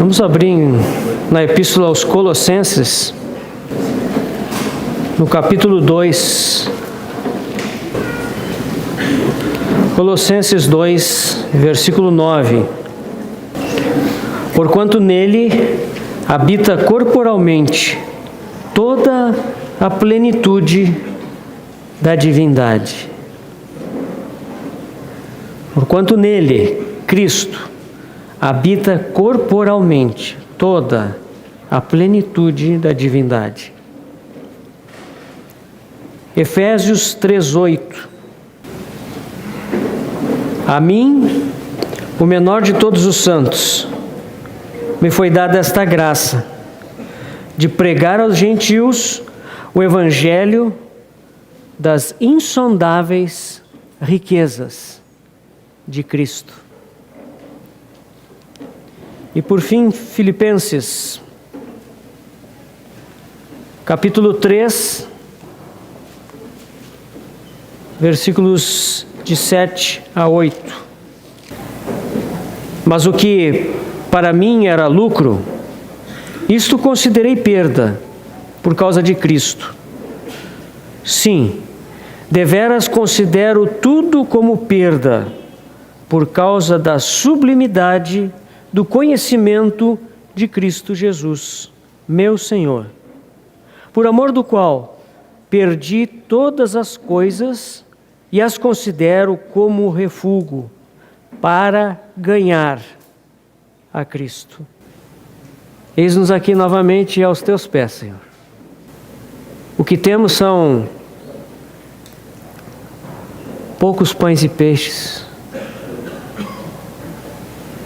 Vamos abrir na Epístola aos Colossenses, no capítulo 2. Colossenses 2, versículo 9. Porquanto nele habita corporalmente toda a plenitude da divindade. Porquanto nele, Cristo, habita corporalmente toda a plenitude da divindade. Efésios 3:8. A mim, o menor de todos os santos, me foi dada esta graça de pregar aos gentios o evangelho das insondáveis riquezas de Cristo. E por fim, Filipenses, capítulo 3, versículos de 7 a 8. Mas o que para mim era lucro, isto considerei perda por causa de Cristo. Sim, deveras considero tudo como perda por causa da sublimidade do conhecimento de Cristo Jesus, meu Senhor, por amor do qual perdi todas as coisas e as considero como refúgio para ganhar a Cristo. Eis-nos aqui novamente aos teus pés, Senhor. O que temos são poucos pães e peixes,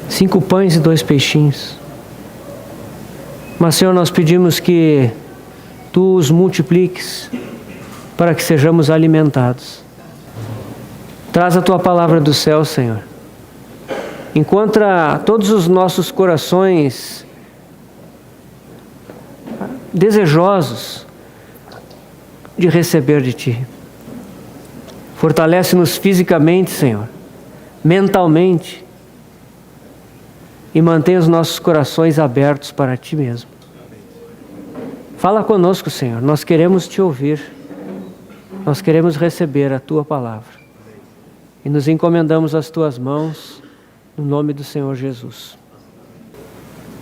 5 pães e 2 peixinhos. Mas, Senhor, nós pedimos que Tu os multipliques para que sejamos alimentados. Traz a Tua palavra do céu, Senhor. Encontra todos os nossos corações desejosos de receber de Ti. Fortalece-nos fisicamente, Senhor, mentalmente, e mantenha os nossos corações abertos para Ti mesmo. Fala conosco, Senhor. Nós queremos Te ouvir. Nós queremos receber a Tua palavra. E nos encomendamos às Tuas mãos, no nome do Senhor Jesus.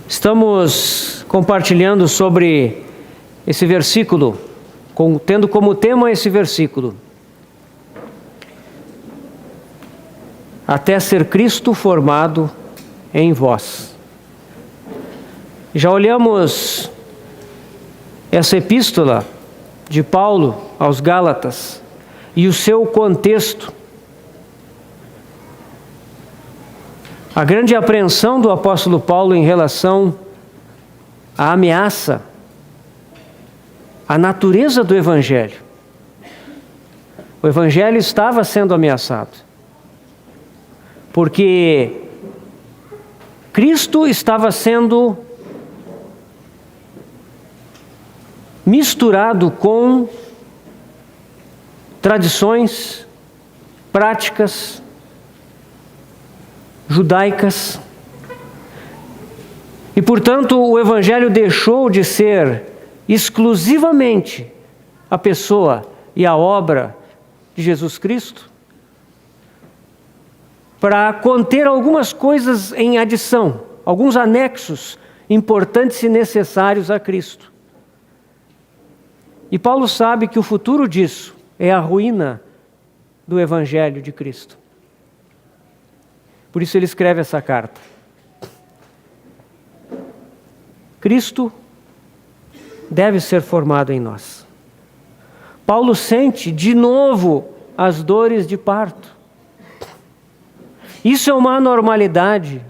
Estamos compartilhando sobre esse versículo, tendo como tema esse versículo: até ser Cristo formado em vós. Já olhamos essa epístola de Paulo aos Gálatas e o seu contexto. A grande apreensão do apóstolo Paulo em relação à ameaça, à natureza do Evangelho. O Evangelho estava sendo ameaçado, porque Cristo estava sendo misturado com tradições, práticas judaicas. E, portanto, o Evangelho deixou de ser exclusivamente a pessoa e a obra de Jesus Cristo para conter algumas coisas em adição, alguns anexos importantes e necessários a Cristo. E Paulo sabe que o futuro disso é a ruína do Evangelho de Cristo. Por isso ele escreve essa carta. Cristo deve ser formado em nós. Paulo sente de novo as dores de parto. Isso é uma anormalidade.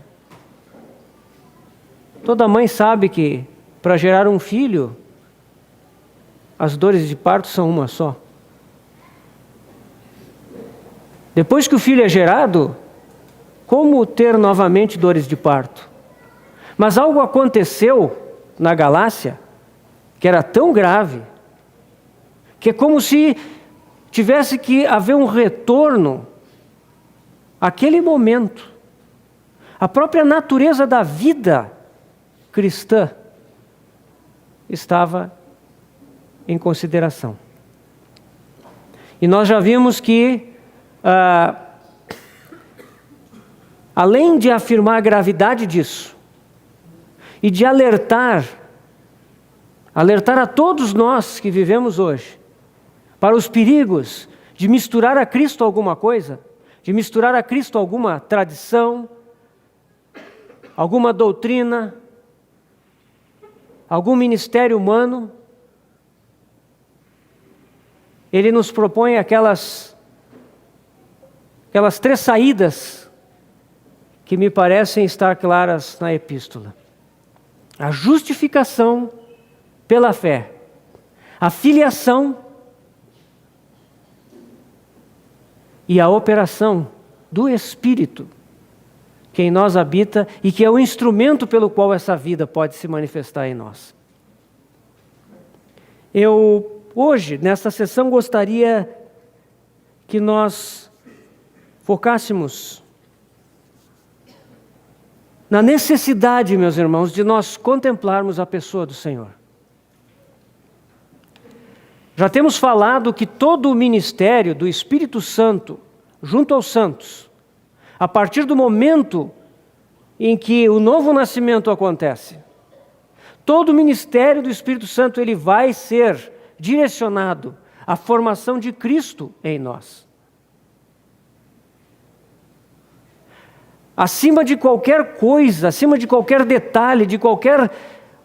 Toda mãe sabe que para gerar um filho, as dores de parto são uma só. Depois que o filho é gerado, como ter novamente dores de parto? Mas algo aconteceu na Galácia que era tão grave, que é como se tivesse que haver um retorno àquele momento. A própria natureza da vida cristã estava em consideração. E nós já vimos que, além de afirmar a gravidade disso, e de alertar a todos nós que vivemos hoje, para os perigos de misturar a Cristo alguma coisa, de misturar a Cristo alguma tradição, alguma doutrina, algum ministério humano, ele nos propõe aquelas 3 saídas que me parecem estar claras na epístola. A justificação pela fé, a filiação e a operação do Espírito que em nós habita e que é o instrumento pelo qual essa vida pode se manifestar em nós. Eu, hoje, nesta sessão, gostaria que nós focássemos na necessidade, meus irmãos, de nós contemplarmos a pessoa do Senhor. Já temos falado que todo o ministério do Espírito Santo, junto aos santos, a partir do momento em que o novo nascimento acontece, todo o ministério do Espírito Santo ele vai ser direcionado à formação de Cristo em nós. Acima de qualquer coisa, acima de qualquer detalhe, de qualquer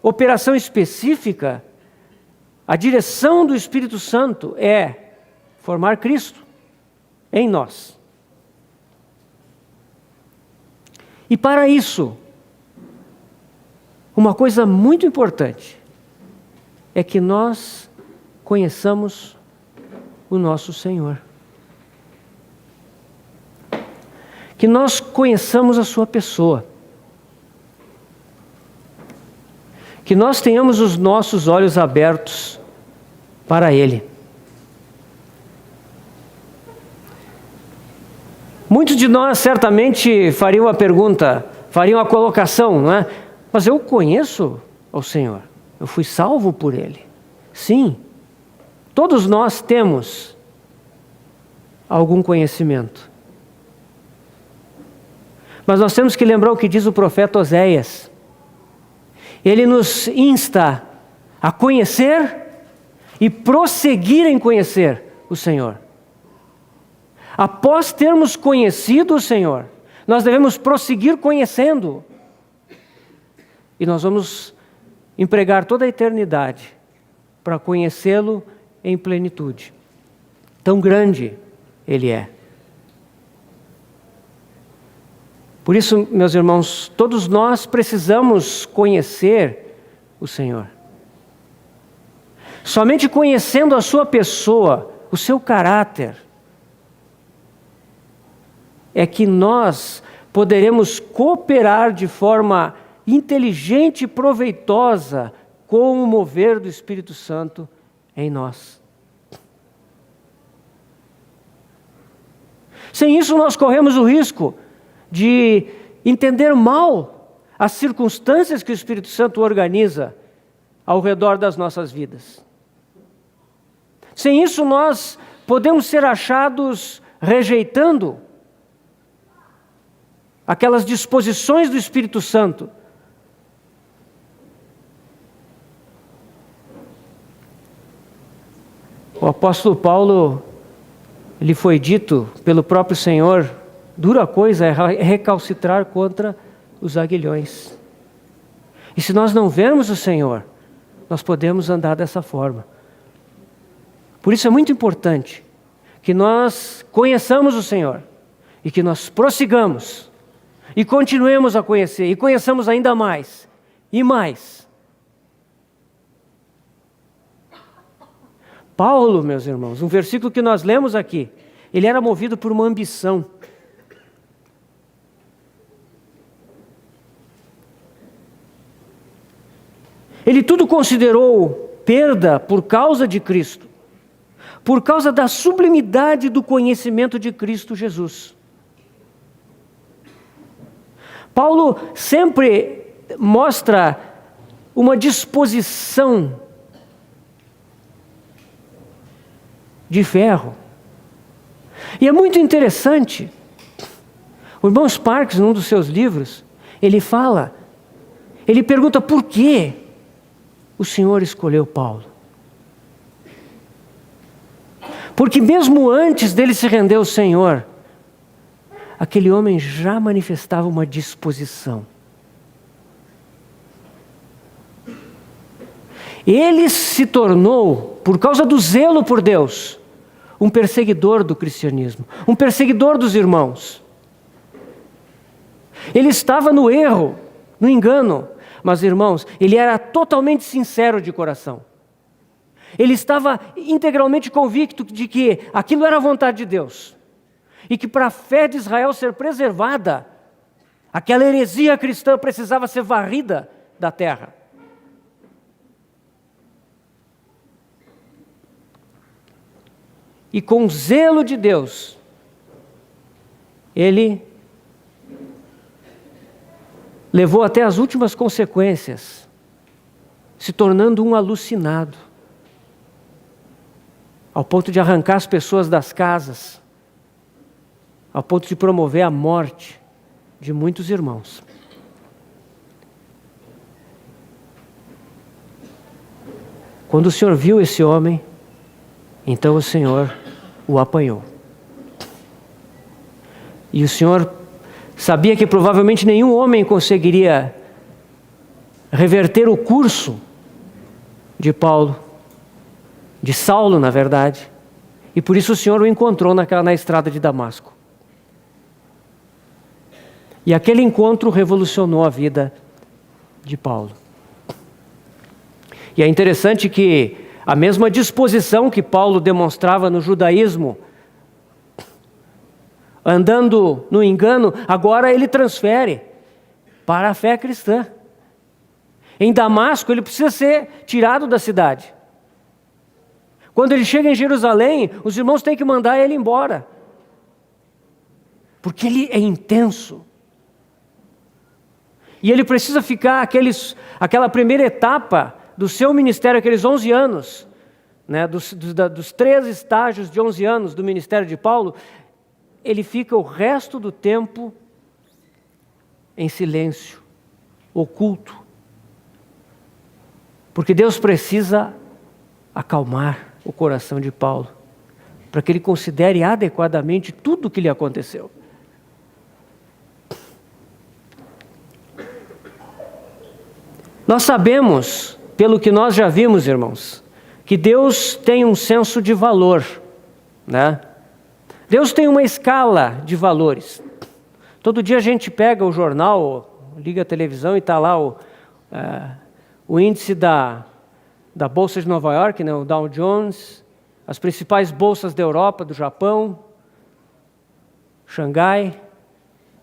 operação específica, a direção do Espírito Santo é formar Cristo em nós. E para isso, uma coisa muito importante é que nós conheçamos o nosso Senhor. Que nós conheçamos a sua pessoa. Que nós tenhamos os nossos olhos abertos para Ele. Muitos de nós certamente fariam a pergunta, fariam a colocação, não é? Mas eu conheço o Senhor, eu fui salvo por Ele. Sim, todos nós temos algum conhecimento. Mas nós temos que lembrar o que diz o profeta Oséias. Ele nos insta a conhecer e prosseguir em conhecer o Senhor. Após termos conhecido o Senhor, nós devemos prosseguir conhecendo. E nós vamos empregar toda a eternidade para conhecê-lo em plenitude. Tão grande Ele é. Por isso, meus irmãos, todos nós precisamos conhecer o Senhor. Somente conhecendo a sua pessoa, o seu caráter, é que nós poderemos cooperar de forma inteligente e proveitosa com o mover do Espírito Santo em nós. Sem isso, nós corremos o risco de entender mal as circunstâncias que o Espírito Santo organiza ao redor das nossas vidas. Sem isso, nós podemos ser achados rejeitando aquelas disposições do Espírito Santo. O apóstolo Paulo, ele foi dito pelo próprio Senhor, dura coisa é recalcitrar contra os aguilhões. E se nós não vermos o Senhor, nós podemos andar dessa forma. Por isso é muito importante que nós conheçamos o Senhor e que nós prossigamos e continuemos a conhecer e conheçamos ainda mais e mais. Paulo, meus irmãos, um versículo que nós lemos aqui, ele era movido por uma ambição. Ele tudo considerou perda por causa de Cristo, por causa da sublimidade do conhecimento de Cristo Jesus. Paulo sempre mostra uma disposição de ferro. E é muito interessante, o irmão Sparks, num dos seus livros, ele pergunta por que o Senhor escolheu Paulo. Porque mesmo antes dele se render ao Senhor, aquele homem já manifestava uma disposição. Ele se tornou, por causa do zelo por Deus, um perseguidor do cristianismo, um perseguidor dos irmãos. Ele estava no erro, no engano, mas, irmãos, ele era totalmente sincero de coração. Ele estava integralmente convicto de que aquilo era a vontade de Deus. E que para a fé de Israel ser preservada, aquela heresia cristã precisava ser varrida da terra. E com zelo de Deus, ele levou até as últimas consequências, se tornando um alucinado, ao ponto de arrancar as pessoas das casas, ao ponto de promover a morte de muitos irmãos. Quando o Senhor viu esse homem, então o Senhor o apanhou. E o Senhor sabia que provavelmente nenhum homem conseguiria reverter o curso de Paulo, de Saulo, na verdade. E por isso o Senhor o encontrou na estrada de Damasco. E aquele encontro revolucionou a vida de Paulo. E é interessante que a mesma disposição que Paulo demonstrava no judaísmo, andando no engano, agora ele transfere para a fé cristã. Em Damasco, ele precisa ser tirado da cidade. Quando ele chega em Jerusalém, os irmãos têm que mandar ele embora, porque ele é intenso. E ele precisa ficar aquela primeira etapa do seu ministério, aqueles 11 anos, né, dos 3 estágios de 11 anos do ministério de Paulo, ele fica o resto do tempo em silêncio, oculto. Porque Deus precisa acalmar o coração de Paulo, para que ele considere adequadamente tudo o que lhe aconteceu. Nós sabemos, pelo que nós já vimos, irmãos, que Deus tem um senso de valor, né? Deus tem uma escala de valores. Todo dia a gente pega o jornal, liga a televisão e está lá o índice da Bolsa de Nova York, né, o Dow Jones, as principais bolsas da Europa, do Japão, Xangai,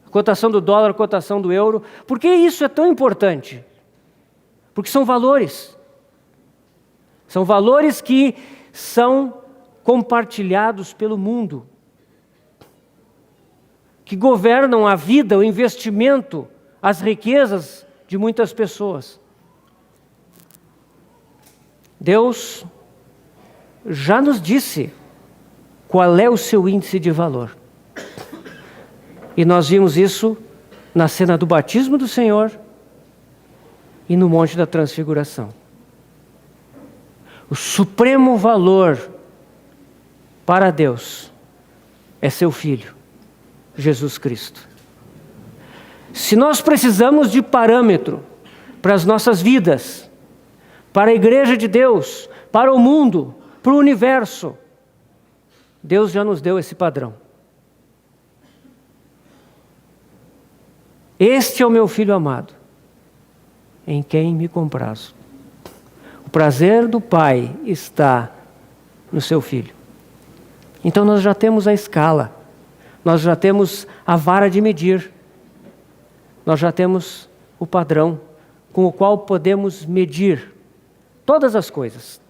a cotação do dólar, a cotação do euro. Por que isso é tão importante? Porque são valores. São valores que são compartilhados pelo mundo, que governam a vida, o investimento, as riquezas de muitas pessoas. Deus já nos disse qual é o seu índice de valor. E nós vimos isso na cena do batismo do Senhor e no Monte da Transfiguração. O supremo valor para Deus é seu Filho, Jesus Cristo. Se nós precisamos de parâmetro para as nossas vidas, para a igreja de Deus, para o mundo, para o universo, Deus já nos deu esse padrão. Este é o meu Filho amado, em quem me comprazo. O prazer do Pai está no seu Filho. Então nós já temos a escala, nós já temos a vara de medir, nós já temos o padrão com o qual podemos medir todas as coisas.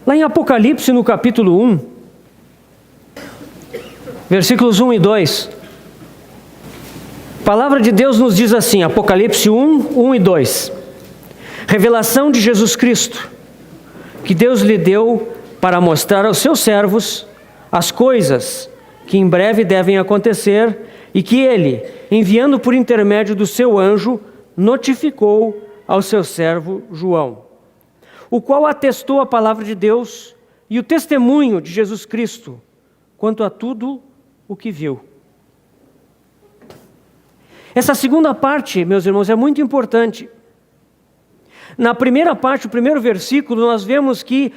Lá em Apocalipse, no capítulo 1, versículos 1 e 2, A palavra de Deus nos diz assim, Apocalipse 1 e 2. Revelação de Jesus Cristo, que Deus lhe deu para mostrar aos seus servos as coisas que em breve devem acontecer e que ele, enviando por intermédio do seu anjo, notificou ao seu servo João, o qual atestou a palavra de Deus e o testemunho de Jesus Cristo quanto a tudo o que viu. Essa segunda parte, meus irmãos, é muito importante. Na primeira parte, o primeiro versículo, nós vemos que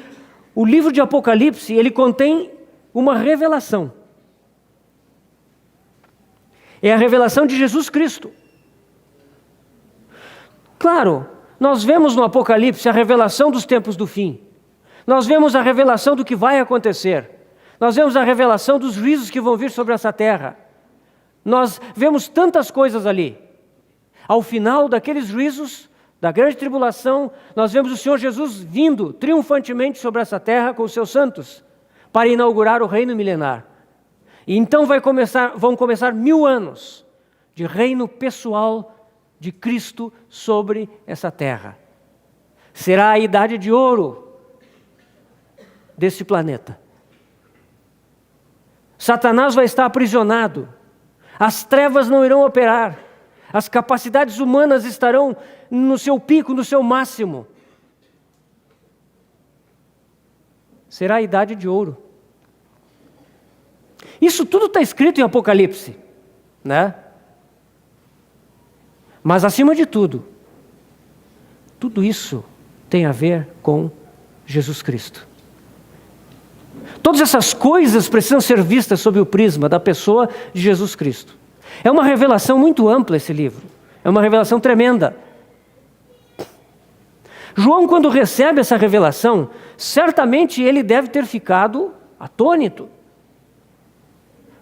o livro de Apocalipse, ele contém uma revelação. É a revelação de Jesus Cristo. Claro, nós vemos no Apocalipse a revelação dos tempos do fim. Nós vemos a revelação do que vai acontecer. Nós vemos a revelação dos juízos que vão vir sobre essa terra. Nós vemos tantas coisas ali. Ao final daqueles juízos, da grande tribulação, nós vemos o Senhor Jesus vindo triunfantemente sobre essa terra com os seus santos, para inaugurar o reino milenar. E então vão começar 1000 anos de reino pessoal de Cristo sobre essa terra. Será a idade de ouro desse planeta. Satanás vai estar aprisionado, as trevas não irão operar, as capacidades humanas estarão no seu pico, no seu máximo. Será a idade de ouro. Isso tudo está escrito em Apocalipse, né? Mas acima de tudo, tudo isso tem a ver com Jesus Cristo. Todas essas coisas precisam ser vistas sob o prisma da pessoa de Jesus Cristo. É uma revelação muito ampla esse livro. É uma revelação tremenda. João, quando recebe essa revelação, certamente ele deve ter ficado atônito.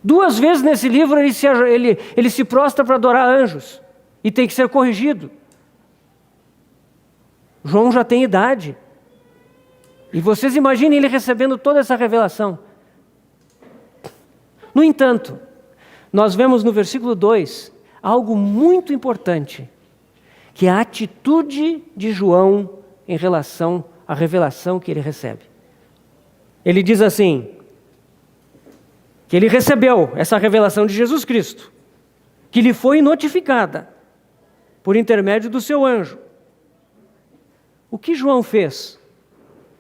2 vezes nesse livro ele se prostra para adorar anjos e tem que ser corrigido. João já tem idade. E vocês imaginem ele recebendo toda essa revelação. No entanto, nós vemos no versículo 2 algo muito importante, que é a atitude de João em relação à revelação que ele recebe. Ele diz assim, que ele recebeu essa revelação de Jesus Cristo, que lhe foi notificada por intermédio do seu anjo. O que João fez?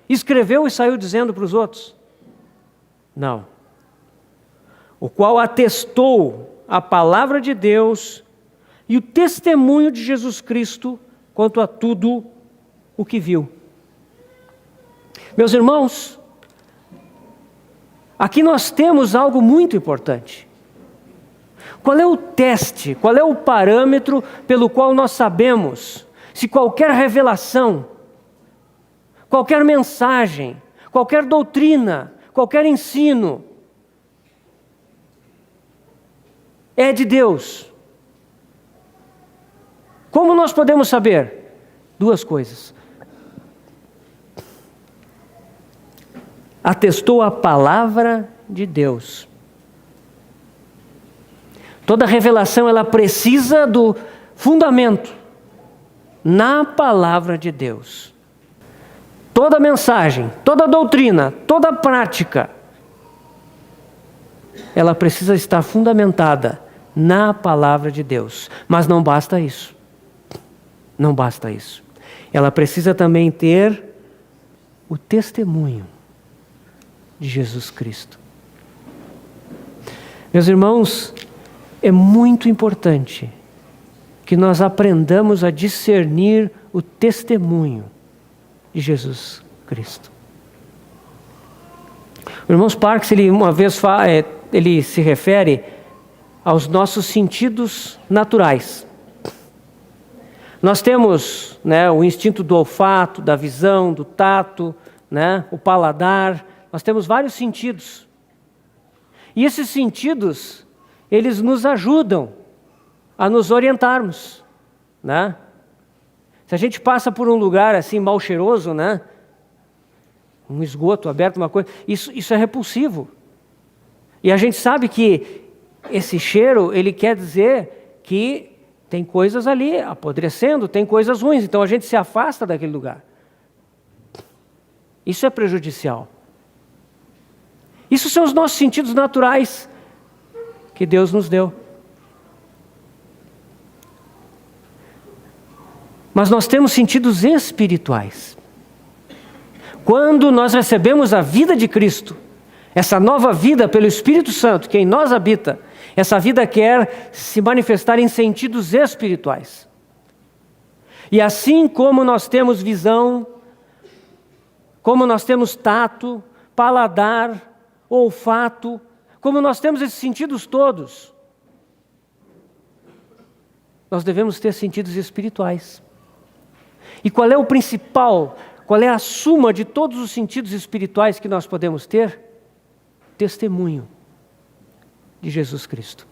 Escreveu e saiu dizendo para os outros? Não. O qual atestou a palavra de Deus e o testemunho de Jesus Cristo quanto a tudo o que viu. Meus irmãos, aqui nós temos algo muito importante. Qual é o teste, qual é o parâmetro pelo qual nós sabemos se qualquer revelação, qualquer mensagem, qualquer doutrina, qualquer ensino é de Deus? Como nós podemos saber? 2 coisas. Atestou a palavra de Deus. Toda revelação ela precisa do fundamento na palavra de Deus. Toda mensagem, toda doutrina, toda prática, ela precisa estar fundamentada na palavra de Deus. Mas não basta isso. Não basta isso. Ela precisa também ter o testemunho de Jesus Cristo. Meus irmãos, é muito importante que nós aprendamos a discernir o testemunho de Jesus Cristo. O irmão Sparks, ele uma vez ele se refere aos nossos sentidos naturais. Nós temos, né, o instinto do olfato, da visão, do tato, né, o paladar. Nós temos vários sentidos. E esses sentidos, eles nos ajudam a nos orientarmos, né? Se a gente passa por um lugar assim mal cheiroso, né? Um esgoto aberto, uma coisa, isso é repulsivo. E a gente sabe que esse cheiro, ele quer dizer que tem coisas ali apodrecendo, tem coisas ruins, então a gente se afasta daquele lugar. Isso é prejudicial. Isso são os nossos sentidos naturais que Deus nos deu. Mas nós temos sentidos espirituais. Quando nós recebemos a vida de Cristo, essa nova vida pelo Espírito Santo que em nós habita, essa vida quer se manifestar em sentidos espirituais. E assim como nós temos visão, como nós temos tato, paladar, olfato, como nós temos esses sentidos todos, nós devemos ter sentidos espirituais. E qual é o principal, qual é a suma de todos os sentidos espirituais que nós podemos ter? Testemunho de Jesus Cristo.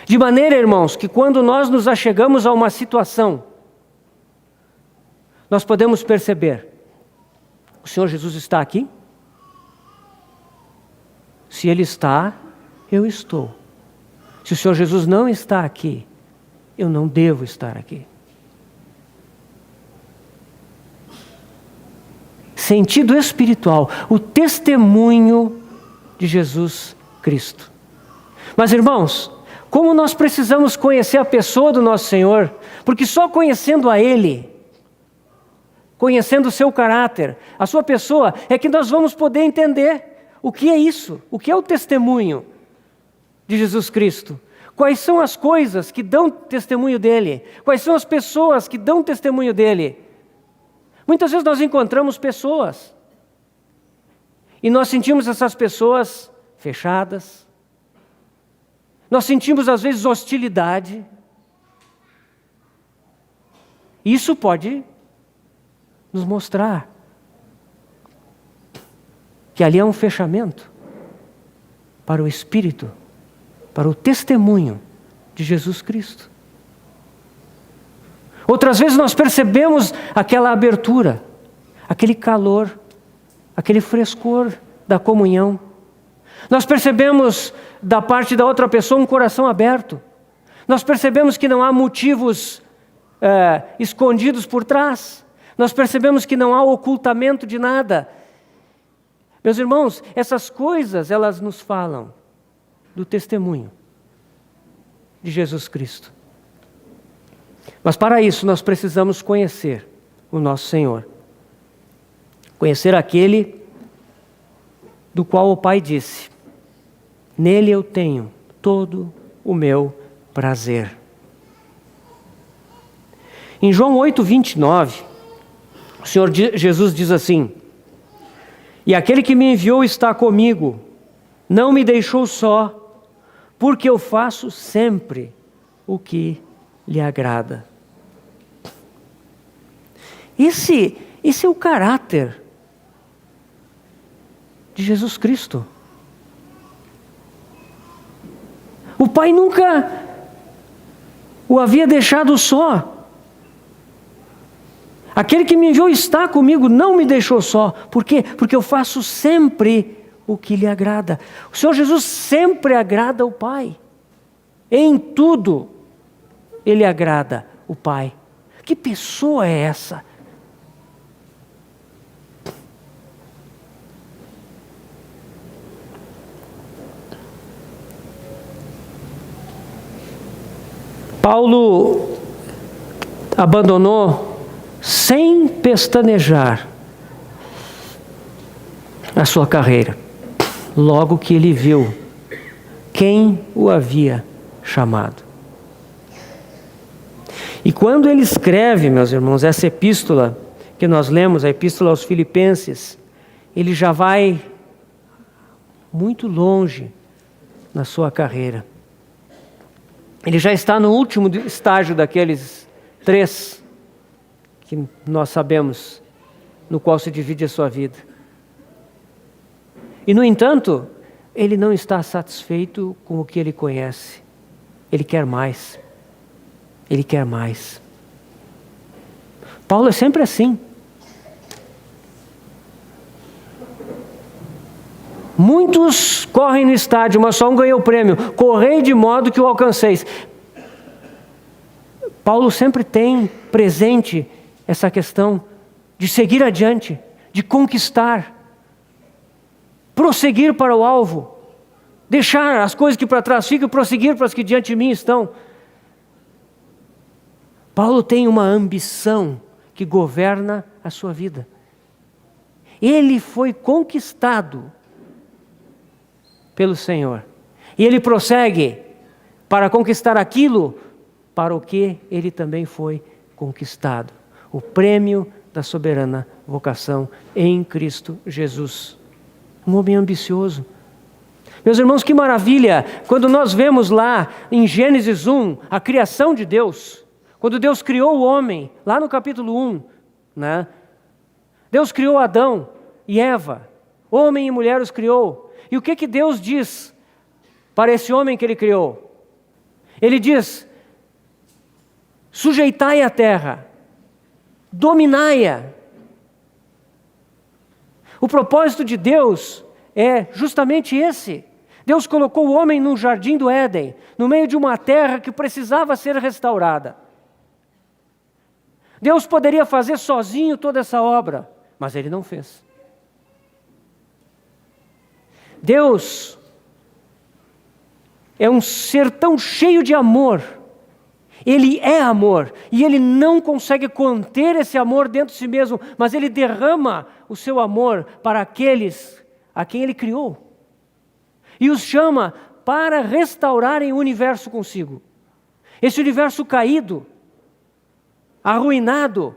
De maneira, irmãos, que quando nós nos achegamos a uma situação, nós podemos perceber: o Senhor Jesus está aqui? Se Ele está, eu estou. Se o Senhor Jesus não está aqui, eu não devo estar aqui. Sentido espiritual, o testemunho de Jesus Cristo. Mas, irmãos, como nós precisamos conhecer a pessoa do nosso Senhor, porque só conhecendo a Ele, conhecendo o seu caráter, a sua pessoa, é que nós vamos poder entender o que é isso, o que é o testemunho de Jesus Cristo. Quais são as coisas que dão testemunho dele? Quais são as pessoas que dão testemunho dele? Muitas vezes nós encontramos pessoas e nós sentimos essas pessoas fechadas. Nós sentimos às vezes hostilidade. Isso pode nos mostrar que ali é um fechamento para o Espírito, para o testemunho de Jesus Cristo. Outras vezes nós percebemos aquela abertura, aquele calor, aquele frescor da comunhão. Nós percebemos da parte da outra pessoa um coração aberto. Nós percebemos que não há motivos escondidos por trás. Nós percebemos que não há ocultamento de nada. Meus irmãos, essas coisas, elas nos falam do testemunho de Jesus Cristo. Mas para isso nós precisamos conhecer o nosso Senhor. Conhecer aquele do qual o Pai disse: nele eu tenho todo o meu prazer. Em João 8:29, o Senhor Jesus diz assim: e aquele que me enviou está comigo, não me deixou só, porque eu faço sempre o que lhe agrada. Esse é o caráter de Jesus Cristo. O Pai nunca o havia deixado só. Aquele que me enviou está comigo, não me deixou só. Por quê? Porque eu faço sempre o que lhe agrada. O Senhor Jesus sempre agrada o Pai. Em tudo, Ele agrada o Pai. Que pessoa é essa? Paulo abandonou sem pestanejar a sua carreira, logo que ele viu quem o havia chamado. E quando ele escreve, meus irmãos, essa epístola que nós lemos, a epístola aos Filipenses, ele já vai muito longe na sua carreira. Ele já está no último estágio daqueles 3 que nós sabemos, no qual se divide a sua vida. E, no entanto, ele não está satisfeito com o que ele conhece. Ele quer mais. Ele quer mais. Paulo é sempre assim. Muitos correm no estádio, mas só um ganhou o prêmio. Correi de modo que o alcanceis. Paulo sempre tem presente essa questão de seguir adiante, de conquistar, prosseguir para o alvo, deixar as coisas que para trás ficam, prosseguir para as que diante de mim estão. Paulo tem uma ambição que governa a sua vida. Ele foi conquistado pelo Senhor. E ele prossegue para conquistar aquilo para o que ele também foi conquistado. O prêmio da soberana vocação em Cristo Jesus. Um homem ambicioso. Meus irmãos, que maravilha quando nós vemos lá em Gênesis 1, a criação de Deus. Quando Deus criou o homem, lá no capítulo 1, né? Deus criou Adão e Eva, homem e mulher os criou. E o que Deus diz para esse homem que ele criou? Ele diz: sujeitai a terra, dominai-a. O propósito de Deus é justamente esse. Deus colocou o homem no jardim do Éden, no meio de uma terra que precisava ser restaurada. Deus poderia fazer sozinho toda essa obra, mas Ele não fez. Deus é um ser tão cheio de amor. Ele é amor, e Ele não consegue conter esse amor dentro de si mesmo, mas Ele derrama o seu amor para aqueles a quem Ele criou. E os chama para restaurarem o universo consigo. Esse universo caído, arruinado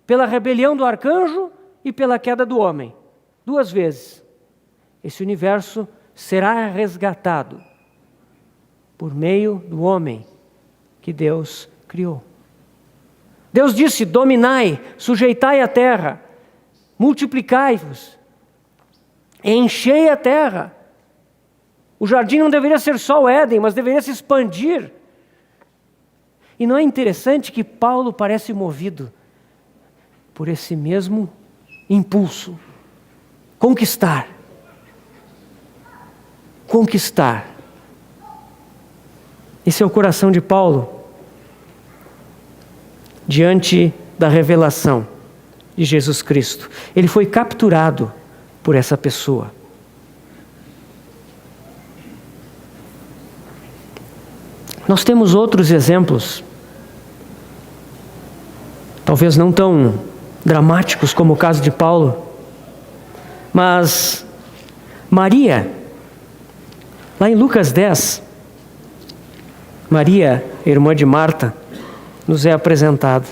pela rebelião do arcanjo e pela queda do homem. 2 vezes. Esse universo será resgatado por meio do homem que Deus criou. Deus disse: dominai, sujeitai a terra, multiplicai-vos, enchei a terra. O jardim não deveria ser só o Éden, mas deveria se expandir. E não é interessante que Paulo parece movido por esse mesmo impulso? Conquistar. Conquistar. Esse é o coração de Paulo diante da revelação de Jesus Cristo. Ele foi capturado por essa pessoa. Nós temos outros exemplos, talvez não tão dramáticos como o caso de Paulo, mas Maria, lá em Lucas 10, Maria, irmã de Marta, nos é apresentada.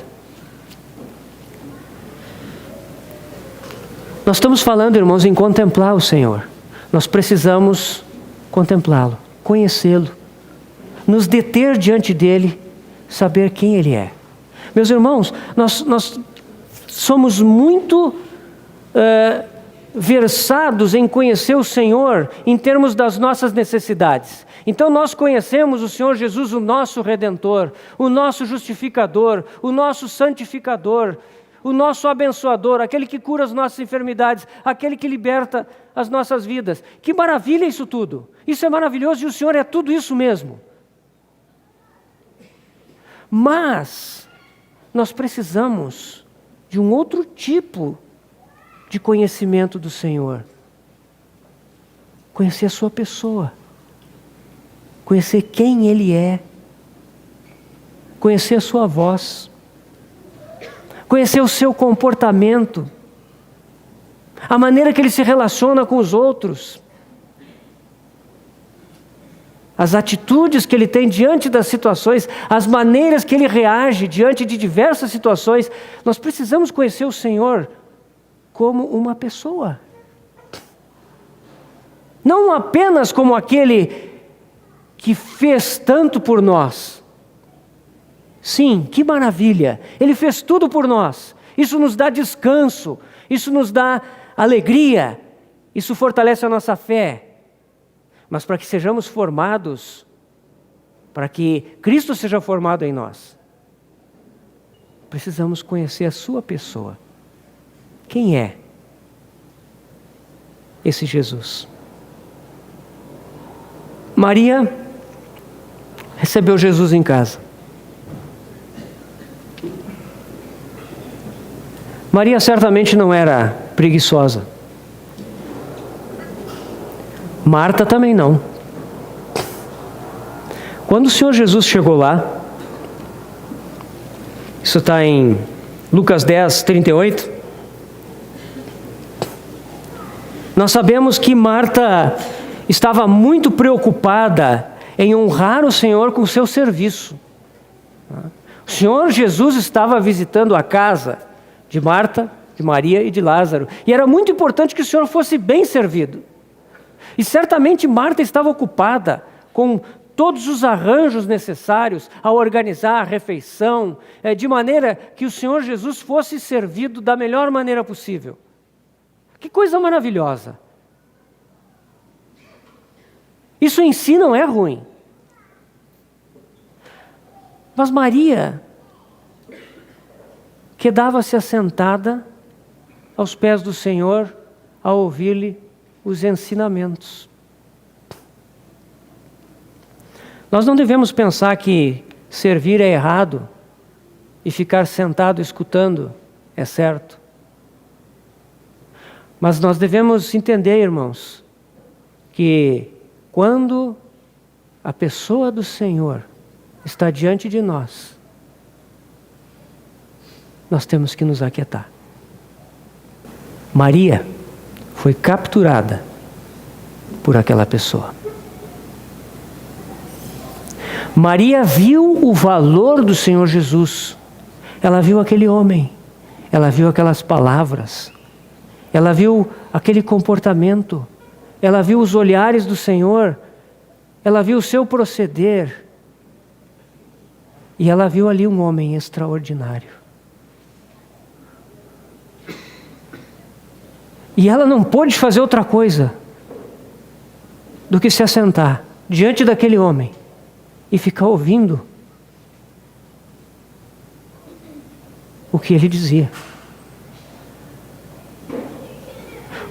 Nós estamos falando, irmãos, em contemplar o Senhor. Nós precisamos contemplá-lo, conhecê-lo, nos deter diante dele, saber quem ele é. Meus irmãos, nós somos muito versados em conhecer o Senhor em termos das nossas necessidades. Então nós conhecemos o Senhor Jesus, o nosso Redentor, o nosso justificador, o nosso santificador, o nosso abençoador, aquele que cura as nossas enfermidades, aquele que liberta as nossas vidas. Que maravilha isso tudo! Isso é maravilhoso e o Senhor é tudo isso mesmo. Mas nós precisamos de um outro tipo de conhecimento do Senhor. Conhecer a sua pessoa. Conhecer quem Ele é. Conhecer a sua voz. Conhecer o seu comportamento. A maneira que Ele se relaciona com os outros. As atitudes que Ele tem diante das situações, as maneiras que Ele reage diante de diversas situações. Nós precisamos conhecer o Senhor como uma pessoa. Não apenas como aquele que fez tanto por nós. Sim, que maravilha! Ele fez tudo por nós. Isso nos dá descanso, isso nos dá alegria, isso fortalece a nossa fé. Mas para que sejamos formados, para que Cristo seja formado em nós, precisamos conhecer a sua pessoa. Quem é esse Jesus? Maria recebeu Jesus em casa. Maria certamente não era preguiçosa. Marta também não. Quando o Senhor Jesus chegou lá, isso está em Lucas 10, 38, nós sabemos que Marta estava muito preocupada em honrar o Senhor com o seu serviço. O Senhor Jesus estava visitando a casa de Marta, de Maria e de Lázaro, e era muito importante que o Senhor fosse bem servido. E certamente Marta estava ocupada com todos os arranjos necessários a organizar a refeição, de maneira que o Senhor Jesus fosse servido da melhor maneira possível. Que coisa maravilhosa! Isso em si não é ruim. Mas Maria quedava-se assentada aos pés do Senhor a ouvir-lhe os ensinamentos. Nós não devemos pensar que servir é errado e ficar sentado escutando é certo. Mas nós devemos entender, irmãos, que quando a pessoa do Senhor está diante de nós, nós temos que nos aquietar. Maria foi capturada por aquela pessoa. Maria viu o valor do Senhor Jesus. Ela viu aquele homem, ela viu aquelas palavras, ela viu aquele comportamento, ela viu os olhares do Senhor, ela viu o seu proceder, e ela viu ali um homem extraordinário. E ela não pôde fazer outra coisa do que se assentar diante daquele homem e ficar ouvindo o que ele dizia.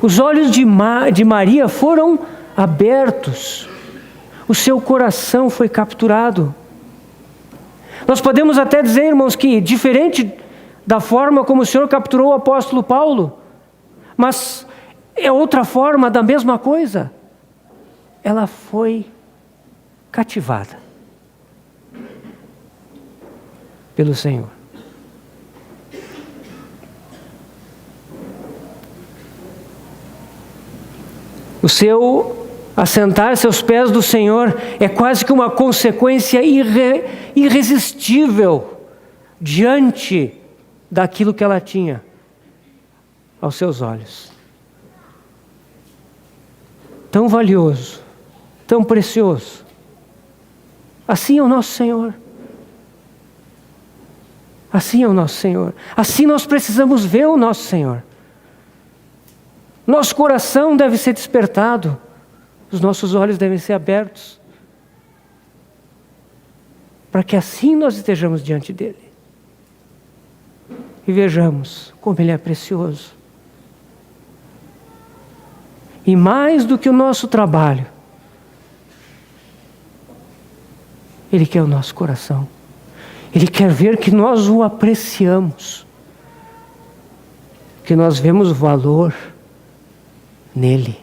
Os olhos de Maria foram abertos, o seu coração foi capturado. Nós podemos até dizer, irmãos, que diferente da forma como o Senhor capturou o apóstolo Paulo, mas é outra forma da mesma coisa. Ela foi cativada pelo Senhor. O seu assentar-se aos pés do Senhor é quase que uma consequência irresistível diante daquilo que ela tinha aos seus olhos. Tão valioso, tão precioso. Assim é o nosso Senhor. Assim é o nosso Senhor. Assim nós precisamos ver o nosso Senhor. Nosso coração deve ser despertado. Os nossos olhos devem ser abertos. Para que assim nós estejamos diante dEle. E vejamos como Ele é precioso. E mais do que o nosso trabalho, Ele quer o nosso coração. Ele quer ver que nós o apreciamos. Que nós vemos valor nele.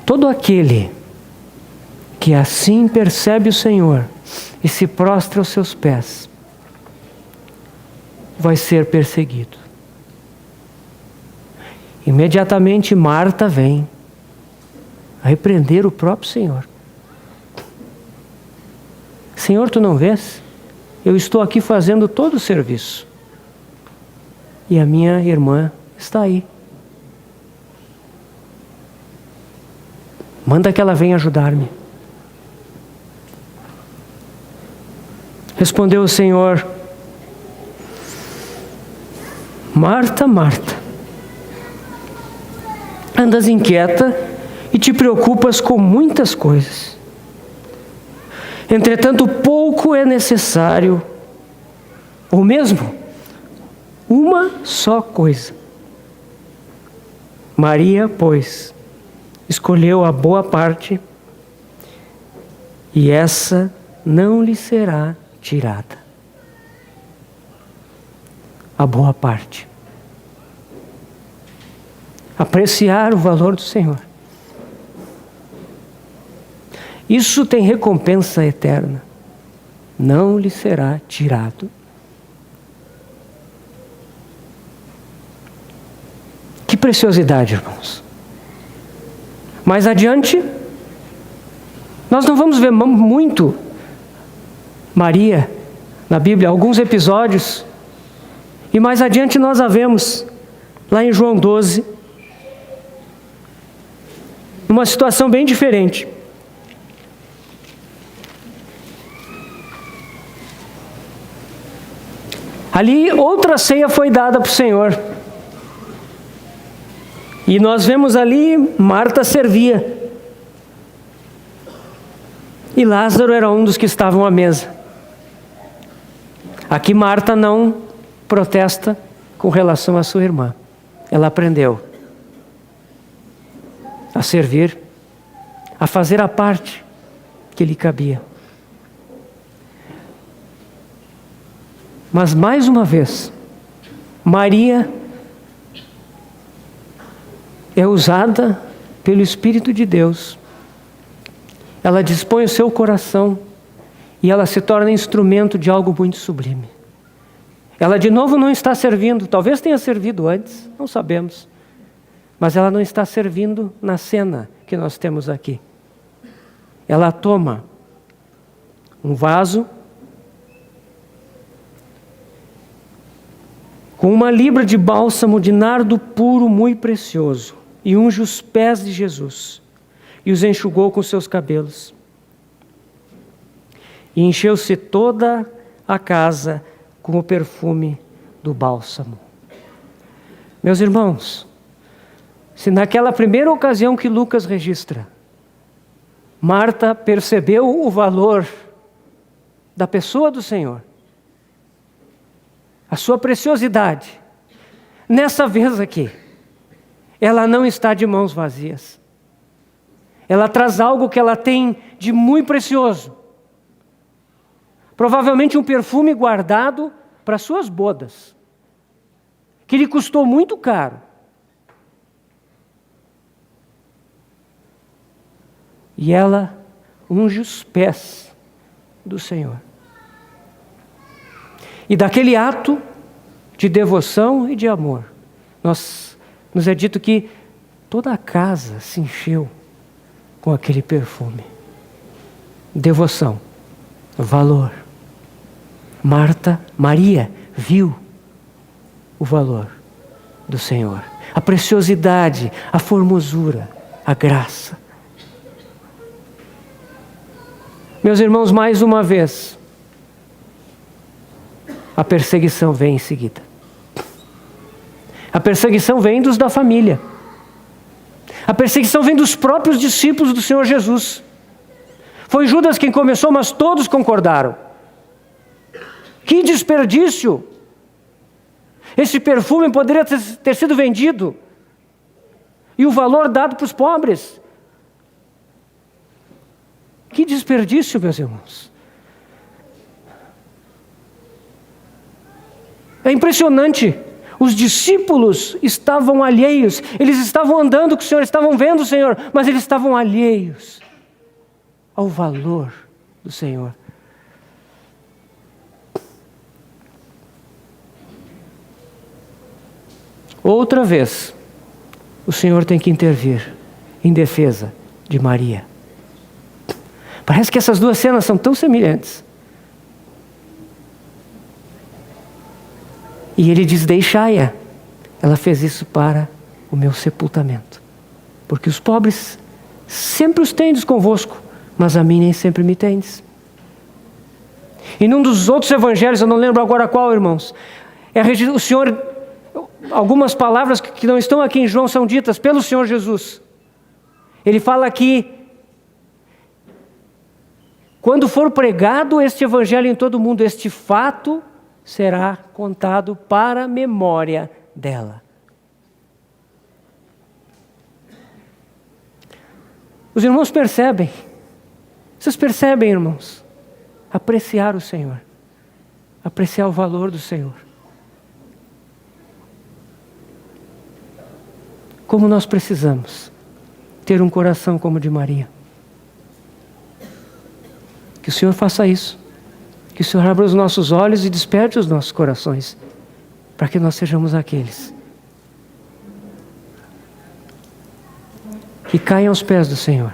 Todo aquele que assim percebe o Senhor e se prostra aos seus pés, vai ser perseguido. Imediatamente Marta vem a repreender o próprio Senhor. Senhor, tu não vês? Eu estou aqui fazendo todo o serviço. E a minha irmã está aí. Manda que ela venha ajudar-me. Respondeu o Senhor: Marta, Marta, andas inquieta e te preocupas com muitas coisas. Entretanto, pouco é necessário, ou mesmo uma só coisa. Maria, pois, escolheu a boa parte, e essa não lhe será tirada. A boa parte. Apreciar o valor do Senhor. Isso tem recompensa eterna. Não lhe será tirado. Que preciosidade, irmãos. Mais adiante, nós não vamos ver muito Maria na Bíblia, alguns episódios, e mais adiante nós a vemos lá em João 12, numa situação bem diferente. Ali outra ceia foi dada para o Senhor. E nós vemos ali Marta servia. E Lázaro era um dos que estavam à mesa. Aqui Marta não protesta com relação à sua irmã. Ela aprendeu a servir, a fazer a parte que lhe cabia. Mas mais uma vez, Maria é usada pelo Espírito de Deus. Ela dispõe o seu coração e ela se torna instrumento de algo muito sublime. Ela de novo não está servindo, talvez tenha servido antes, não sabemos. Mas ela não está servindo na cena que nós temos aqui. Ela toma um vaso com uma libra de bálsamo de nardo puro muito precioso, e unge os pés de Jesus, e os enxugou com seus cabelos. E encheu-se toda a casa com o perfume do bálsamo. Meus irmãos, se naquela primeira ocasião que Lucas registra, Marta percebeu o valor da pessoa do Senhor, a sua preciosidade, nessa vez aqui, ela não está de mãos vazias. Ela traz algo que ela tem de muito precioso. Provavelmente um perfume guardado para suas bodas, que lhe custou muito caro. E ela unge os pés do Senhor. E daquele ato de devoção e de amor, nos é dito que toda a casa se encheu com aquele perfume. Devoção, valor. Maria viu o valor do Senhor, a preciosidade, a formosura, a graça. Meus irmãos, mais uma vez, a perseguição vem em seguida. A perseguição vem dos da família. A perseguição vem dos próprios discípulos do Senhor Jesus. Foi Judas quem começou, mas todos concordaram. Que desperdício! Esse perfume poderia ter sido vendido e o valor dado para os pobres. Que desperdício, meus irmãos! É impressionante. Os discípulos estavam alheios. Eles estavam andando com o Senhor, estavam vendo o Senhor, mas eles estavam alheios ao valor do Senhor. Outra vez, o Senhor tem que intervir em defesa de Maria. Parece que essas duas cenas são tão semelhantes. E ele diz: deixai-a. Ela fez isso para o meu sepultamento. Porque os pobres sempre os tendes convosco, mas a mim nem sempre me tendes. E num dos outros evangelhos, eu não lembro agora qual, irmãos, o Senhor, algumas palavras que não estão aqui em João são ditas pelo Senhor Jesus. Ele fala aqui: quando for pregado este evangelho em todo o mundo, este fato será contado para a memória dela. Os irmãos percebem. Vocês percebem, irmãos? Apreciar o Senhor. Apreciar o valor do Senhor. Como nós precisamos ter um coração como o de Maria. Que o Senhor faça isso. Que o Senhor abra os nossos olhos e desperte os nossos corações, para que nós sejamos aqueles que caem aos pés do Senhor,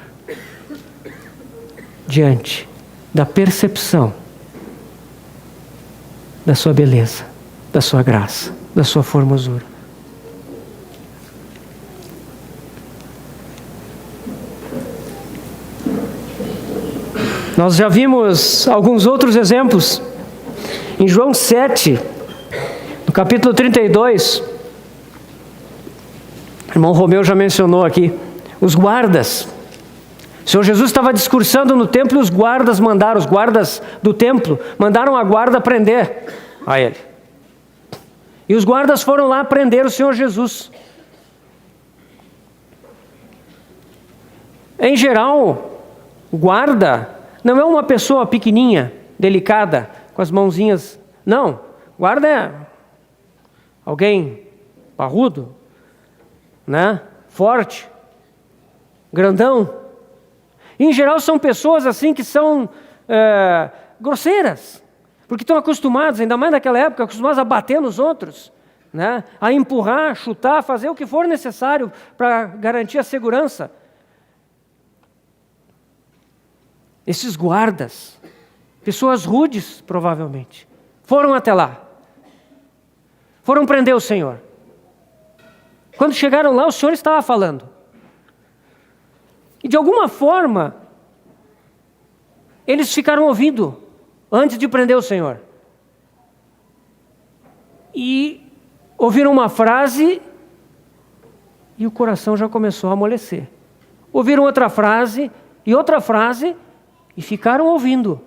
diante da percepção da sua beleza, da sua graça, da sua formosura. Nós já vimos alguns outros exemplos. Em João 7, no capítulo 32, o irmão Romeu já mencionou aqui, os guardas. O Senhor Jesus estava discursando no templo e os guardas do templo, mandaram a guarda prender a ele. E os guardas foram lá prender o Senhor Jesus. Em geral, o guarda não é uma pessoa pequenininha, delicada, com as mãozinhas. Não, guarda é alguém parrudo, né? Forte, grandão. Em geral são pessoas assim que são grosseiras, porque estão acostumados, ainda mais naquela época, acostumados a bater nos outros, né? A empurrar, chutar, fazer o que for necessário para garantir a segurança. Esses guardas, pessoas rudes, provavelmente, foram até lá. Foram prender o Senhor. Quando chegaram lá, o Senhor estava falando. E de alguma forma, eles ficaram ouvindo antes de prender o Senhor. E ouviram uma frase e o coração já começou a amolecer. Ouviram outra frase e ficaram ouvindo.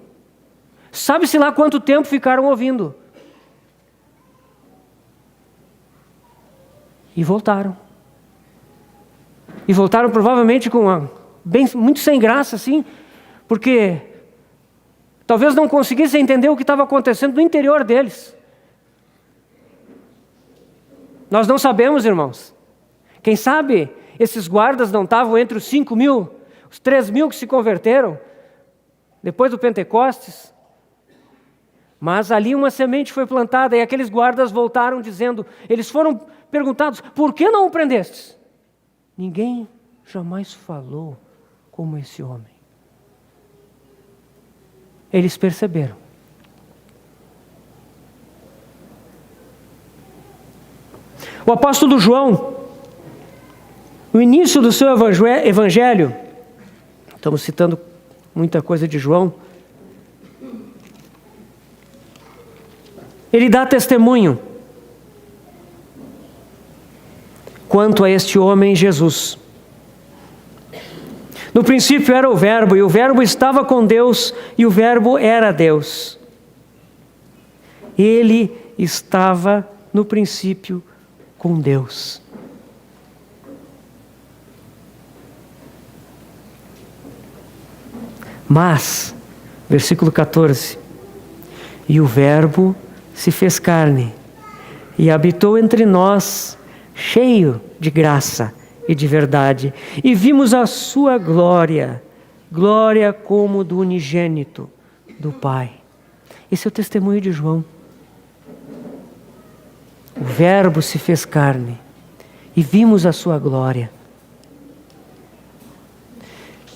Sabe-se lá quanto tempo ficaram ouvindo. E voltaram. E voltaram provavelmente muito sem graça, assim, porque talvez não conseguissem entender o que estava acontecendo no interior deles. Nós não sabemos, irmãos. Quem sabe esses guardas não estavam entre os 5.000, os 3.000 que se converteram depois do Pentecostes. Mas ali uma semente foi plantada e aqueles guardas voltaram dizendo, eles foram perguntados, por que não o prendestes? Ninguém jamais falou como esse homem. Eles perceberam. O apóstolo João, no início do seu evangelho, estamos citando muita coisa de João, ele dá testemunho quanto a este homem Jesus. No princípio era o Verbo, e o Verbo estava com Deus, e o Verbo era Deus. Ele estava no princípio com Deus. Mas, versículo 14, e o Verbo se fez carne e habitou entre nós, cheio de graça e de verdade, e vimos a sua glória, glória como do unigênito do Pai. Esse é o testemunho de João. O Verbo se fez carne e vimos a sua glória.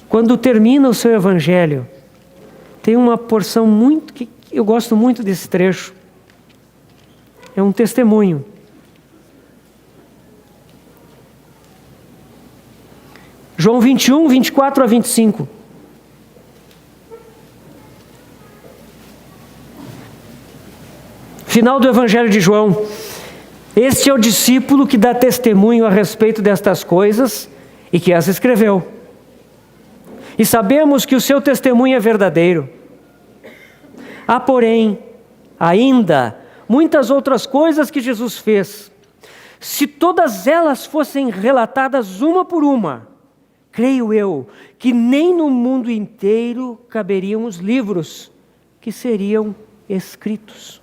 Quando termina o seu evangelho, tem uma porção que eu gosto muito desse trecho. É um testemunho. João 21, 24 a 25. Final do Evangelho de João. Este é o discípulo que dá testemunho a respeito destas coisas e que as escreveu. E sabemos que o seu testemunho é verdadeiro. Há, porém, ainda muitas outras coisas que Jesus fez. Se todas elas fossem relatadas uma por uma, creio eu, que nem no mundo inteiro caberiam os livros que seriam escritos.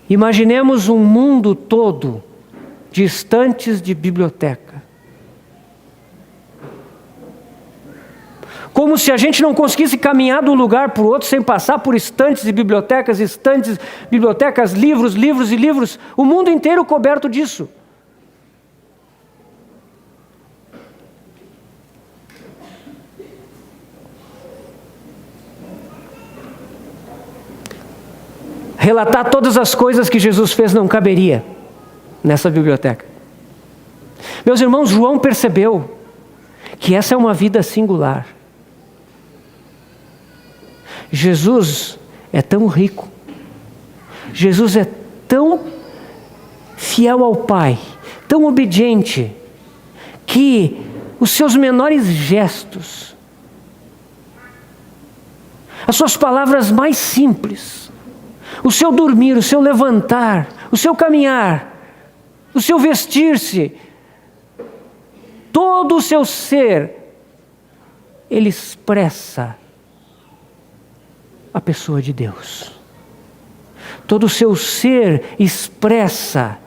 Imaginemos um mundo todo de estantes de biblioteca. Como se a gente não conseguisse caminhar de um lugar para o outro sem passar por estantes e bibliotecas, livros, livros e livros. O mundo inteiro coberto disso. Relatar todas as coisas que Jesus fez não caberia nessa biblioteca. Meus irmãos, João percebeu que essa é uma vida singular. Jesus é tão rico, Jesus é tão fiel ao Pai, tão obediente, que os seus menores gestos, as suas palavras mais simples, o seu dormir, o seu levantar, o seu caminhar, o seu vestir-se, todo o seu ser, ele expressa a pessoa de Deus. Todo o seu ser expressa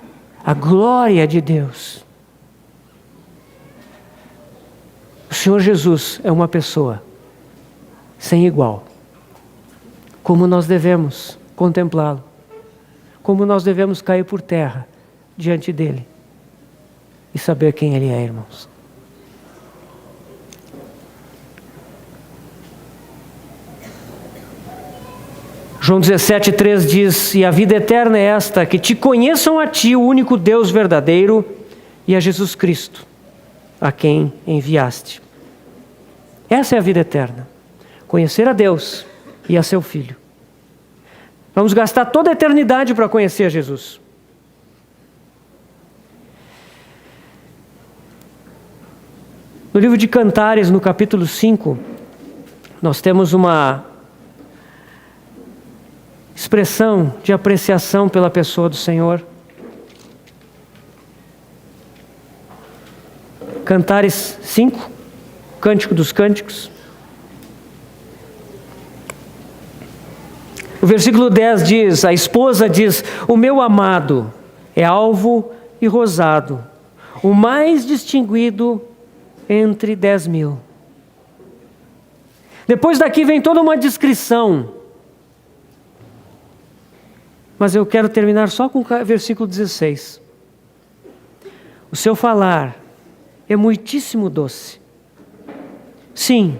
a glória de Deus. O Senhor Jesus é uma pessoa sem igual. Como nós devemos contemplá-lo? Como nós devemos cair por terra diante dele e saber quem ele é, irmãos? João 17,3 diz: e a vida eterna é esta, que te conheçam a ti, o único Deus verdadeiro, e a Jesus Cristo, a quem enviaste. Essa é a vida eterna, conhecer a Deus e a seu Filho. Vamos gastar toda a eternidade para conhecer a Jesus. No livro de Cantares, no capítulo 5, nós temos uma expressão de apreciação pela pessoa do Senhor. Cantares 5, Cântico dos Cânticos. O versículo 10 diz, a esposa diz: o meu amado é alvo e rosado, o mais distinguido entre 10.000. Depois daqui vem toda uma descrição. Mas eu quero terminar só com o versículo 16. O seu falar é muitíssimo doce. Sim,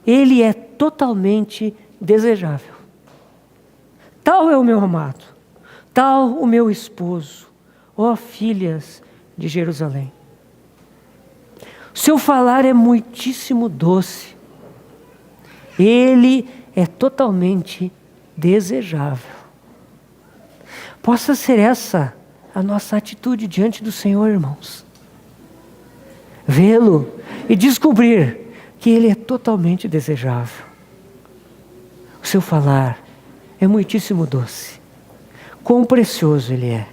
ele é totalmente desejável. Tal é o meu amado, tal o meu esposo, ó filhas de Jerusalém. O seu falar é muitíssimo doce. Ele é totalmente desejável. Possa ser essa a nossa atitude diante do Senhor, irmãos. Vê-lo e descobrir que Ele é totalmente desejável. O seu falar é muitíssimo doce. Quão precioso Ele é.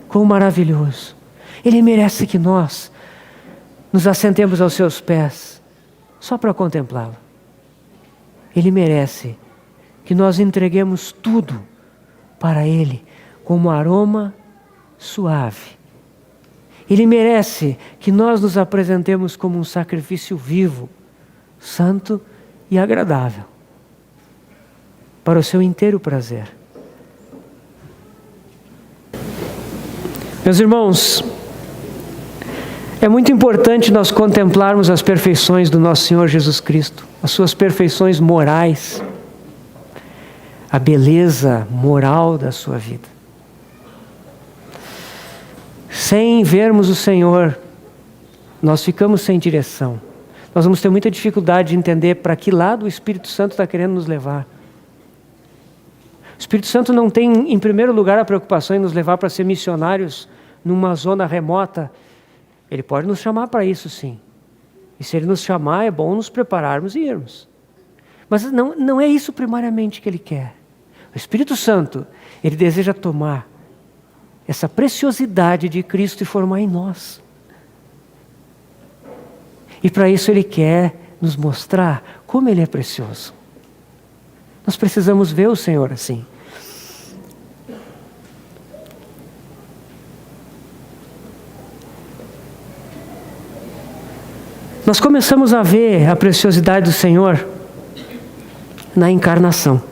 Quão maravilhoso. Ele merece que nós nos assentemos aos seus pés só para contemplá-lo. Ele merece que nós entreguemos tudo para Ele como aroma suave. Ele merece que nós nos apresentemos como um sacrifício vivo, santo e agradável, para o seu inteiro prazer. Meus irmãos, é muito importante nós contemplarmos as perfeições do nosso Senhor Jesus Cristo, as suas perfeições morais, a beleza moral da sua vida. Sem vermos o Senhor, nós ficamos sem direção. Nós vamos ter muita dificuldade de entender para que lado o Espírito Santo está querendo nos levar. O Espírito Santo não tem, em primeiro lugar, a preocupação em nos levar para ser missionários numa zona remota. Ele pode nos chamar para isso, sim. E se Ele nos chamar, é bom nos prepararmos e irmos. Mas não é isso primariamente que Ele quer. O Espírito Santo, Ele deseja tomar essa preciosidade de Cristo e formar em nós. E para isso Ele quer nos mostrar como Ele é precioso. Nós precisamos ver o Senhor assim. Nós começamos a ver a preciosidade do Senhor na encarnação.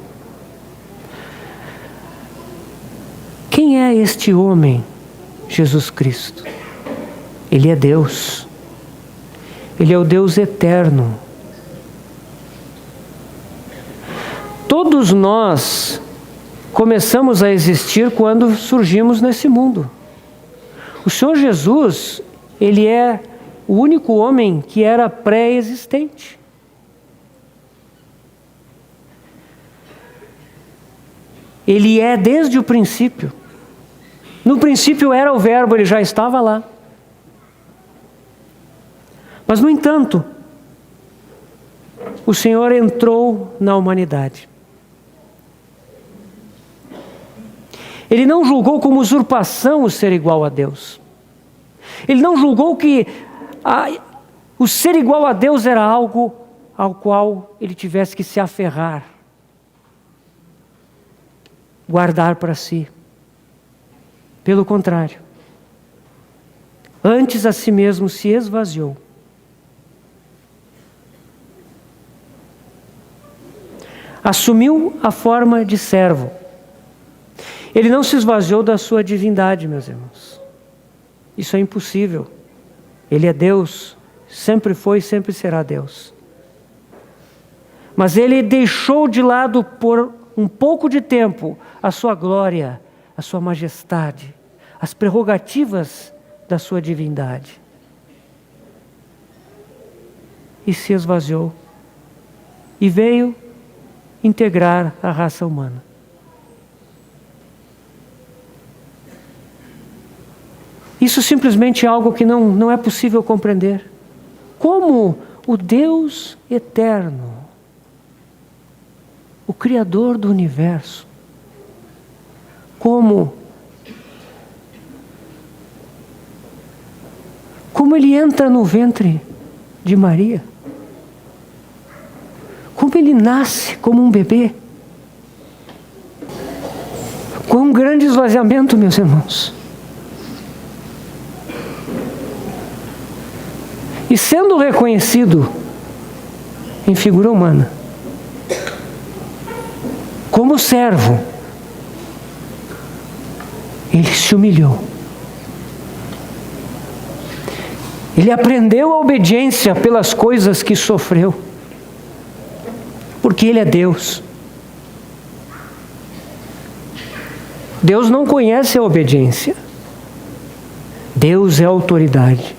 Quem é este homem, Jesus Cristo? Ele é Deus. Ele é o Deus eterno. Todos nós começamos a existir quando surgimos nesse mundo. O Senhor Jesus, Ele é o único homem que era pré-existente. Ele é desde o princípio. No princípio era o Verbo, Ele já estava lá. Mas, no entanto, o Senhor entrou na humanidade. Ele não julgou como usurpação o ser igual a Deus. Ele não julgou que o ser igual a Deus era algo ao qual ele tivesse que se aferrar, guardar para si. Pelo contrário, antes a si mesmo se esvaziou. Assumiu a forma de servo. Ele não se esvaziou da sua divindade, meus irmãos. Isso é impossível. Ele é Deus, sempre foi e sempre será Deus. Mas Ele deixou de lado por um pouco de tempo a sua glória, a sua majestade, as prerrogativas da sua divindade. E se esvaziou. E veio integrar a raça humana. Isso simplesmente é algo que não é possível compreender. Como o Deus eterno, o Criador do universo, como Ele entra no ventre de Maria, como Ele nasce como um bebê. Quão grande esvaziamento, meus irmãos. E sendo reconhecido em figura humana, como servo, Ele se humilhou. Ele aprendeu a obediência pelas coisas que sofreu, porque Ele é Deus. Deus não conhece a obediência. Deus é autoridade.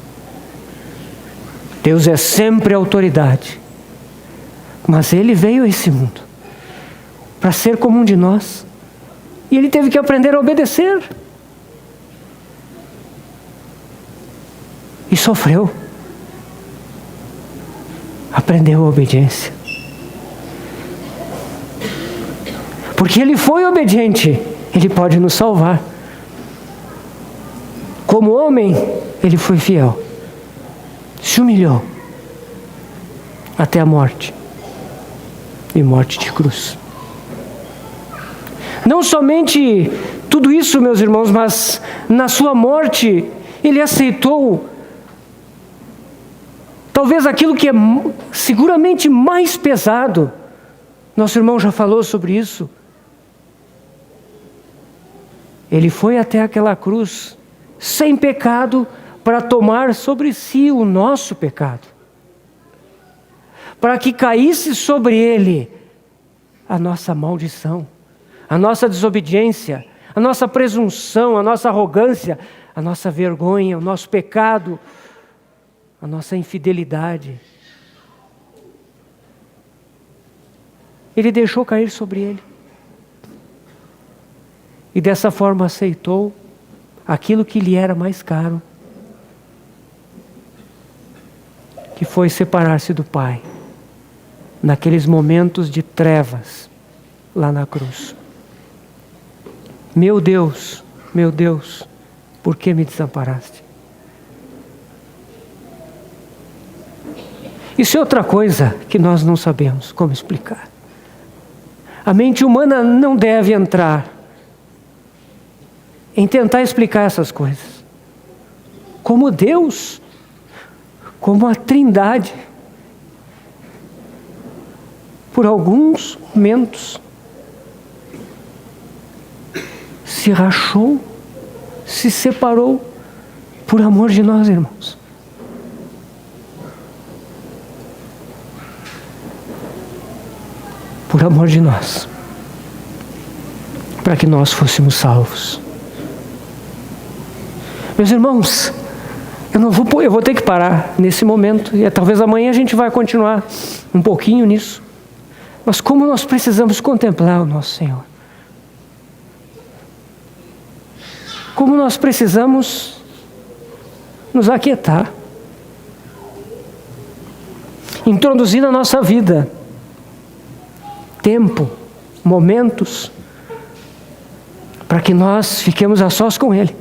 Deus é sempre autoridade. Mas Ele veio a esse mundo para ser como um de nós. E Ele teve que aprender a obedecer. E sofreu. Aprendeu a obediência. Porque Ele foi obediente, Ele pode nos salvar. Como homem, Ele foi fiel. Se humilhou até a morte, e morte de cruz. Não somente tudo isso, meus irmãos, mas na sua morte Ele aceitou talvez aquilo que é seguramente mais pesado. Nosso irmão já falou sobre isso. Ele foi até aquela cruz sem pecado, para tomar sobre si o nosso pecado, para que caísse sobre Ele a nossa maldição, a nossa desobediência, a nossa presunção, a nossa arrogância, a nossa vergonha, o nosso pecado, a nossa infidelidade. Ele deixou cair sobre Ele. E dessa forma aceitou aquilo que lhe era mais caro, que foi separar-se do Pai, naqueles momentos de trevas, lá na cruz. Meu Deus, por que me desamparaste? Isso é outra coisa que nós não sabemos como explicar. A mente humana não deve entrar em tentar explicar essas coisas. Como Deus, como a Trindade, por alguns momentos, se rachou, se separou por amor de nós, irmãos. Por amor de nós, para que nós fôssemos salvos. Meus irmãos, eu vou ter que parar nesse momento, e talvez amanhã a gente vai continuar um pouquinho nisso. Mas como nós precisamos contemplar o nosso Senhor. Como nós precisamos nos aquietar. Introduzir na nossa vida tempo, momentos, para que nós fiquemos a sós com Ele.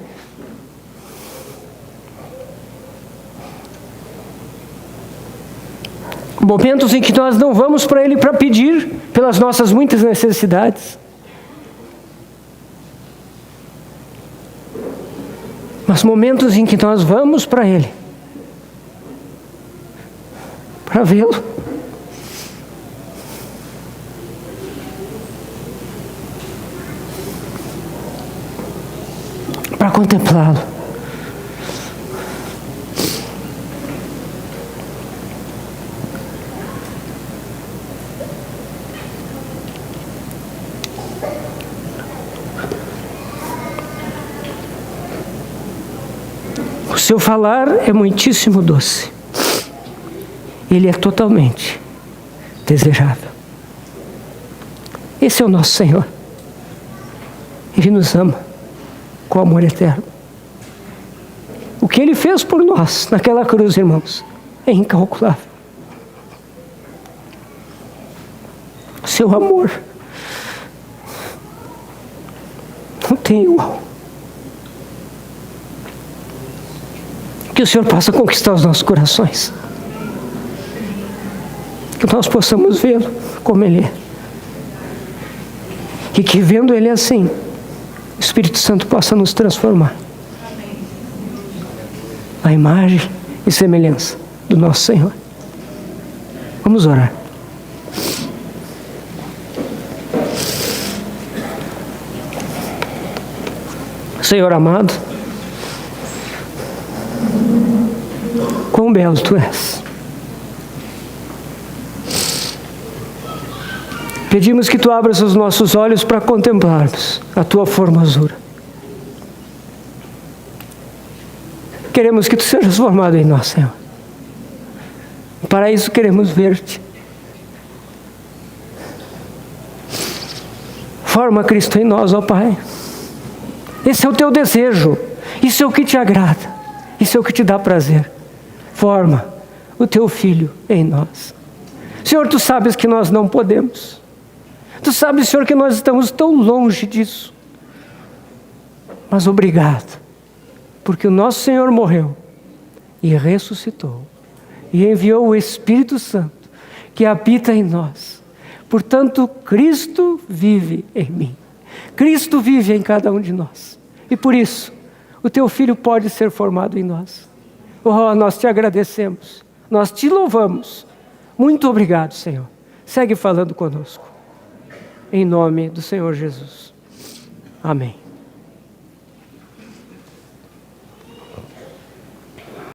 Momentos em que nós não vamos para Ele para pedir pelas nossas muitas necessidades, mas momentos em que nós vamos para Ele para vê-lo, para contemplá-lo. O seu falar é muitíssimo doce. Ele é totalmente desejável. Esse é o nosso Senhor. Ele nos ama com amor eterno. O que Ele fez por nós naquela cruz, irmãos, é incalculável. O seu amor não tem igual. Que o Senhor possa conquistar os nossos corações. Que nós possamos vê-lo como Ele é. E que vendo Ele assim, o Espírito Santo possa nos transformar. A imagem e semelhança do nosso Senhor. Vamos orar. Senhor amado, quão belo Tu és. Pedimos que Tu abras os nossos olhos para contemplarmos a Tua formosura. Queremos que Tu sejas formado em nós, Senhor. Para isso queremos ver-Te. Forma Cristo em nós, ó Pai. Esse é o Teu desejo. Isso é o que Te agrada. Isso é o que Te dá prazer. Forma o Teu Filho em nós. Senhor, Tu sabes que nós não podemos. Tu sabes, Senhor, que nós estamos tão longe disso. Mas obrigado, porque o nosso Senhor morreu e ressuscitou e enviou o Espírito Santo que habita em nós. Portanto, Cristo vive em mim. Cristo vive em cada um de nós. E por isso, o Teu Filho pode ser formado em nós. Oh, nós Te agradecemos. Nós Te louvamos. Muito obrigado, Senhor. Segue falando conosco. Em nome do Senhor Jesus. Amém.